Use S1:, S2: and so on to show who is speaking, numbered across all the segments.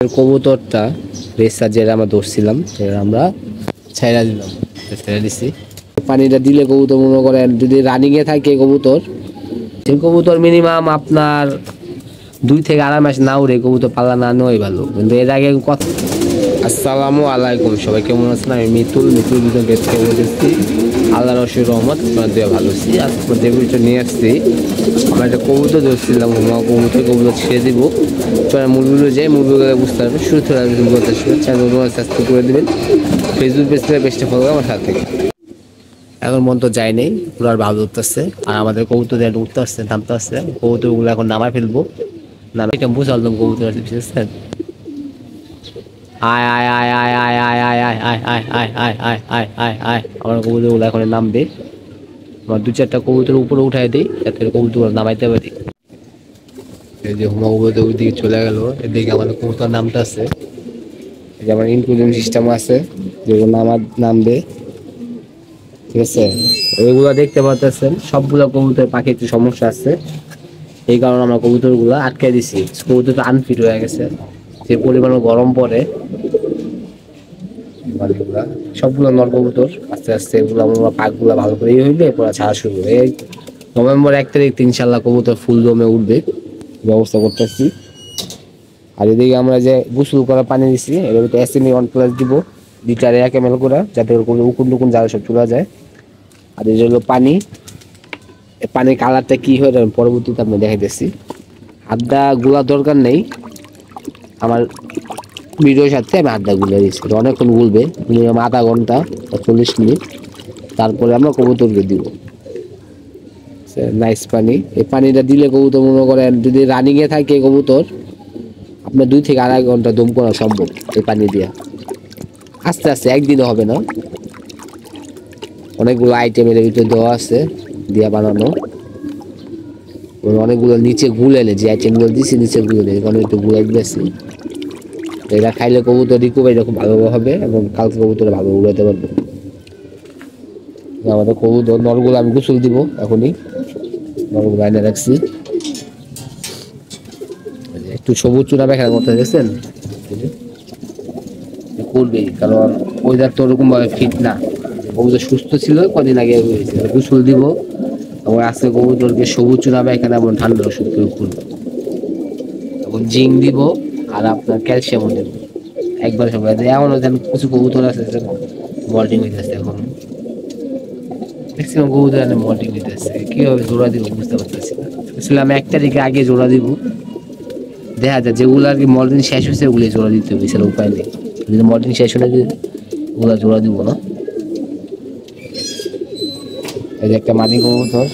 S1: কবুতরটা রেসা যেটা আমরা ধরছিলাম সেটা আমরা ছাইড়া দিলাম, ছেড়ে দিছি। পানিটা দিলে কবুতর মনে করেন যদি রানিং এ থাকে কবুতর, সেই কবুতর মিনিমাম আপনার 2 থেকে 2.5 মাস না উড়ে কবুতর পালা না নেওয়াই ভালো। কিন্তু এর আগে কথা। আসসালামু আলাইকুম, সবাই কেমন আছেন? আমি মিতুল ভিতর বেদ থেকে বলতেছি। আল্লাহ রশির রহমত আপনার দিয়ে ভালো আছি। আজকে যে বিষয়টা নিয়ে আসছি, আমরা একটা কবুতর ধরছিলাম, কবুতর ছেড়ে দিব। মুরগিগুলো যাই, মুরগিগুলো বুঝতে পারবেন। শুরু থেকে চ্যানেল সাবস্ক্রাইব করে দেবেন। ফেসবুক পেজটা ফলো করে আমার সাথে থেকে। এখন মন তো যায় নেই, পুরো আর ভালো উঠতেছে। আর আমাদের কবুতর দিয়ে উঠতে আসছে, নামতে আসছে। কবুতরগুলো এখন নামায় ফেলবো। নামে এটা বুঝালাম কবুতর আছে, বুঝছেন? আয় আয় আয় আয় আয় আয় আয় আয় আয় আয় আয় আয় আয় আয় আয় আয় আমার কবুতরগুলো এখন নামবে। আমার 2-4টা কবুতর উপরে উঠাই দিই যাতে কবুতর নামাইতে পারি। এই যে হুমা কবুতর ওই দিকে চলে গেল, এদিকে আমাদের কবুতর নামতে আছে। এই যে আমার ইনক্লুডিং সিস্টেম আছে, যেগুলো নামবে, ঠিক আছে? এগুলো দেখতে পাচ্ছেন সবগুলো কবুতর পাখির একটু সমস্যা আছে, এই কারণে আমরা কবুতরগুলো আটকে দিছি। কবুতরটা আনফিট হয়ে গেছে, যে পরিমাণে গরম পড়ে। সবগুলো নর কবুতর আস্তে আস্তে এগুলো আমরা পাকগুলো ভালো করে হইলে পরে ছাড়া শুরু হবে। এই নভেম্বর 1 তারিখ ইনশাল্লাহ কবুতর ফুল দমে উঠবে, ব্যবস্থা করতেছি। আর এদিকে আমরা যে গোসল করা পানি দিচ্ছি, এর ভিতরে এসএমই 1+ দিব, লিটারে 1 ml করে, যাতে কোনো উকুন টুকুন যারা সব চলে যায়। আর এই হলো পানি। এই পানির কালারটা কি হয় পরবর্তীতে আপনি দেখাইতেছি। আড্ডা গুলা দরকার নেই, আমার ভিডিওর সাথে আমি আড্ডা গুলে দিচ্ছি। অনেকক্ষণ গুলবে, মিনিমাম আধা ঘন্টা বা 40 মিনিট, তারপরে আমরা কবুতরকে দিব। নাইস পানি। এই পানিটা দিলে কবুতর মনে করেন যদি রানিং এ থাকে কবুতর, আপনার 2 থেকে 2.5 ঘন্টা দম করা সম্ভব এই পানি দিয়া। আস্তে আস্তে, একদিনে হবে না। অনেকগুলো আইটেমের ভিতরে দেওয়া আছে, দিয়া বানানো। অনেকগুলো নিচে গুলেলে, যে আইটেমগুলো দিচ্ছি নিচে গুলেলে, কারণ একটু গুলাই দিয়েছি। এটা খাইলে কবুতর রিকভারি খুব ভালো হবে এবং কালকে কবুতরে ভালো উড়াতে পারবে। আমাদের কবুতর নরগুলো আমি গোসল দিব এখনই, নরগুলো আইনে রাখছি। একটু সবুজ চূড়া বেখার মতো দেখছেন করবেই, কারণ ওয়েদার তো ওরকম ভাবে ফিট না। কবুতর সুস্থ ছিল কদিন আগে হয়েছে, গোসল দিব এবং আজকে কবুতরকে সবুজ চূড়া এখানে এবং ঠান্ডা ওষুধ প্রয়োগ করবো এবং জিঙ্ক দিব আর আপনার ক্যালসিয়ামও দেবো একবার সবাই। এমনও যেন কিছু কবুতর আছে মল্টিং হইতেছে, এখন ম্যাক্সিমাম কবুতর মল্টিং হইতেছে। কিভাবে জোড়া দিব বুঝতে পারতেছি না। আসলে আমি 1 তারিখে আগে জোড়া দিব, দেখা যায় যেগুলো আর কি মল্টিং শেষ হয়েছে ওগুলো জোড়া দিতে হবে, সেটা উপায় নেই। যদি মল্টিং শেষ হলে ওগুলা জোড়া দিব না। এই যে একটা মাদি কবুতর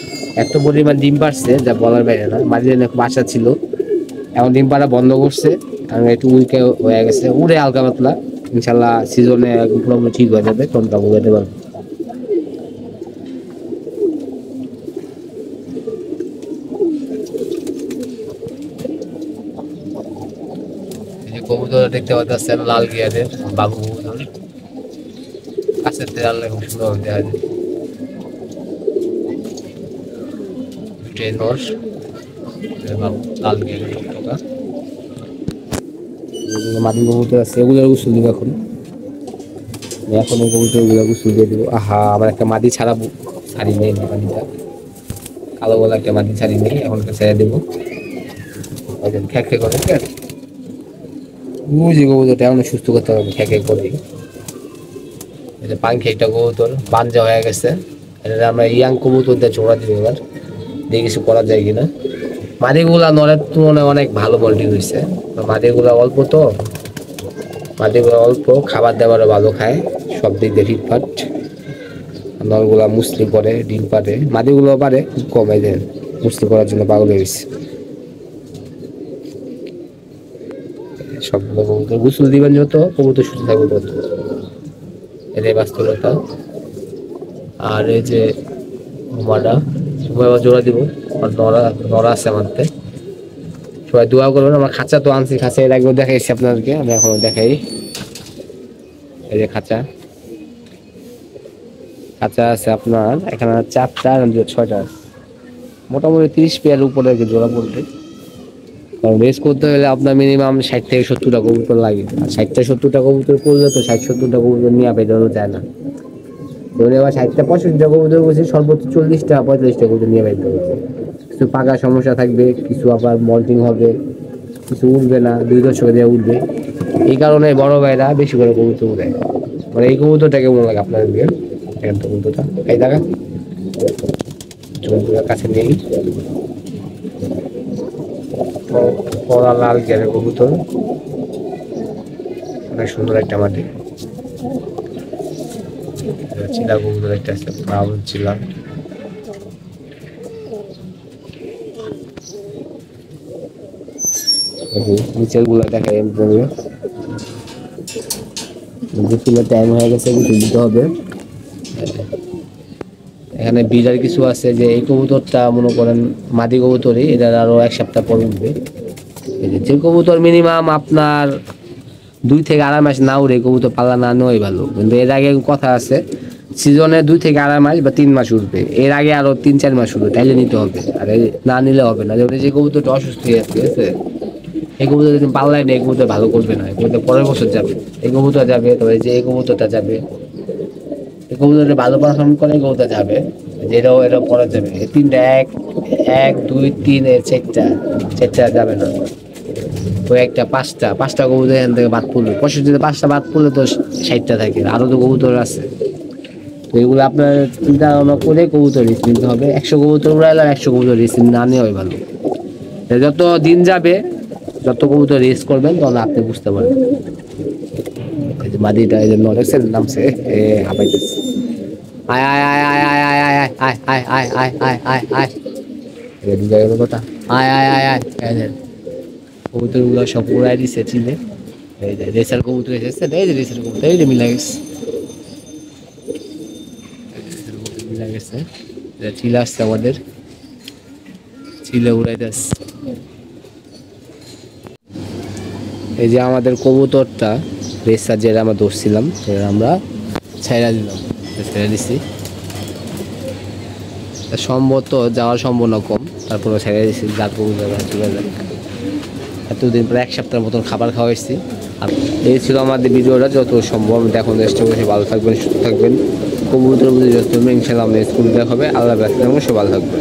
S1: এত পরিমাণ ডিম পারছে যা বলার বাইরে না। মাদির বাসা ছিল, এখন ডিম পাড়া বন্ধ করছে, কারণ একটু উইকে হয়ে গেছে, উড়ে হালকা পাতলা। ইনশাল্লাহ সিজনে পুরোপুরি ঠিক হয়ে যাবে, তখন তা উড়াতে পারবে। এই যে কবুতর দেখতে পাচ্ছেন লাল গিয়ারের বাবু কবুতর, কাছের থেকে আনলে খুব সুন্দর দেখা যায়। লাল গিয়ারের টুকটুকা মাটি কবুতর আছে, এগুলোর গোসল দিব এখন। এখন ওই কবুতর গুলো গোসল দিয়ে দিব। আহা, আমার একটা মাটি ছাড়াবো, ছাড়ি নেই মাটিটা, কালো বলা একটা মাটি ছাড়ি নেই, এখন ছেড়ে দেবো। খেয়ে করে বুঝি কবুতরটা এমন সুস্থ করতে হবে, খেয়ে করে। পাখি একটা কবুতর বাঞ্জা হয়ে গেছে, এটা আমরা ইয়াং কবুতর দিয়ে জোড়া দিব। এবার দিয়ে কিছু করা যায় কিনা। মাদিগুলা নরের তুলনায় অনেক ভালো মল্টিং হয়েছে। মাদিগুলা অল্প তো, মাদিগুলা অল্প, খাবার দাবারও ভালো খায়, সব দিক দিয়ে ফিটফাট। নরগুলা মুসলি করে, ডিম পারে, মাদিগুলো পারে খুব কমে দেয়, মুসলি করার জন্য পাগল হয়ে গেছে। সবগুলো কবুতর গোসল দিবেন যত, কবুতর সুস্থ থাকবে তত, এটাই বাস্তবতা। আর এই যে হুমাটা সবাই আবার জোড়া দিব, আর নরা আছে আমাদের। সবাই দোয়া করবেন। আমার খাঁচা তো আনছি, খাঁচা এর আগেও দেখাইছি আপনাদেরকে, আমি এখনো দেখাই। এই যে খাঁচা আছে আপনার এখানে 4টা 6টা, মোটামুটি 30 পেয়ার উপরে জোড়া পড়বে। কারণ রেস করতে হলে আপনার মিনিমাম 60 থেকে 70টা কবুতর লাগে, আর 60-70টা কবুতর করলে তো 60-70টা কবুতর নিয়ে বেরোনো যায় না। ধরে আবার 60-65টা কবুতর বলছি, সর্বোচ্চ 40-45টা কবুতর নিয়ে বেরোতে হচ্ছে। কিছু পাকা সমস্যা থাকবে, কিছু আবার মল্টিং হবে, কিছু উঠবে না, 2 দশক দিয়ে উঠবে। এই কারণে বড় ভাইরা বেশি করে কবুতর উড়ে। মানে এই কবুতরটা কেমন লাগে আপনার? এখান তো কবুতরটা এই দেখা কাছে নেই, কলা লাল গেলে কবুতর, অনেক সুন্দর একটা মাটি। চিলা কবুতর একটা আছে, ব্রাউন চিলা। নিচের গুলা দেখাই দুপুরের টাইম হয়ে গেছে, কিছু দিতে হবে। এখানে বিড়ার কিছু আছে, যে এই কবুতরটা মনে করেন মাদি কবুতরই, এটার আরো 1 সপ্তাহ পর উঠবে। যে কবুতর মিনিমাম আপনার 2 থেকে 2.5 মাস না উড়ে কবুতর পাল্লা না নেওয়াই ভালো। কিন্তু এর আগে কথা আছে সিজনে 2 থেকে 2.5 মাস বা 3 মাস উঠবে, এর আগে আরো 3-4 মাস উঠবে, তাইলে নিতে হবে। আর না নিলে হবে না। যেমন যে কবুতরটা অসুস্থ হয়ে যাচ্ছে, ঠিক আছে, এই কবুতর যদি পাল্লায় নেই, এই কবুতর ভালো করবে না, এই কবুতর পরের বছর যাবে, এই কবুতর যাবে, তবে যে এই কবুতরটা যাবে, এই কবুতরটা ভালো পারফর্ম করে, এই কবুতর যাবে, এটাও পরে যাবে। এই 3টা 1, 2, 3 এর 4টা যাবে না। তো একটা 5টা কবুতর এখান থেকে বাদ পড়লো, 65 5টা বাদ পড়লে তো 60টা থাকে, আরো তো কবুতর আছে। তো এগুলো আপনার চিন্তা ভাবনা করে কবুতর রিস্ক নিতে হবে। 100 কবুতর উড়াইলে 100 কবুতর রিস্ক না নেওয়াই ভালো। যত দিন যাবে, যত কবুতর রেস করবেন, তখন আপনি বুঝতে পারবেন। এই যে মাদিটা, এই যে নরেসের নামছে, হাঁপাইতেছে। আয় আয় আয় আয় আয় আয় আয় আয় আয় আয় আয় আয় আয় আয়, রেডি হয়ে গেল কথা। আয় আয় আয় আয়, কবুতরগুলো সব উড়াই দিচ্ছে চিলে। এই যে রেসার কবুতর এসেছে, এই যে রেসার কবুতর, এই যে মিলা গেছে, মিলা গেছে। চিলে আসছে আমাদের, চিলে উড়াইতেছে। এই যে আমাদের কবুতরটা রেসার, যেটা আমরা ধরছিলাম, সেটা আমরা ছেড়ে দিলাম, ছেড়ে দিছি। সম্ভবত যাওয়ার সম্ভাবনা কম, তারপরে ছেড়ে দিছি, যার কবুতর চলে যায়। এতদিন প্রায় 1 সপ্তাহের মতন খাবার খাওয়াইছি। আর এই ছিল আমাদের ভিডিওটা, যত সম্ভব দেখানোর চেষ্টা করছি। ভালো থাকবেন, সুস্থ থাকবেন, কবুতর বুঝে যত ইনশাআল্লাহ আমাদের স্কুল দেখা হবে। আল্লাহ রাখবেন, সব ভালো থাকবেন।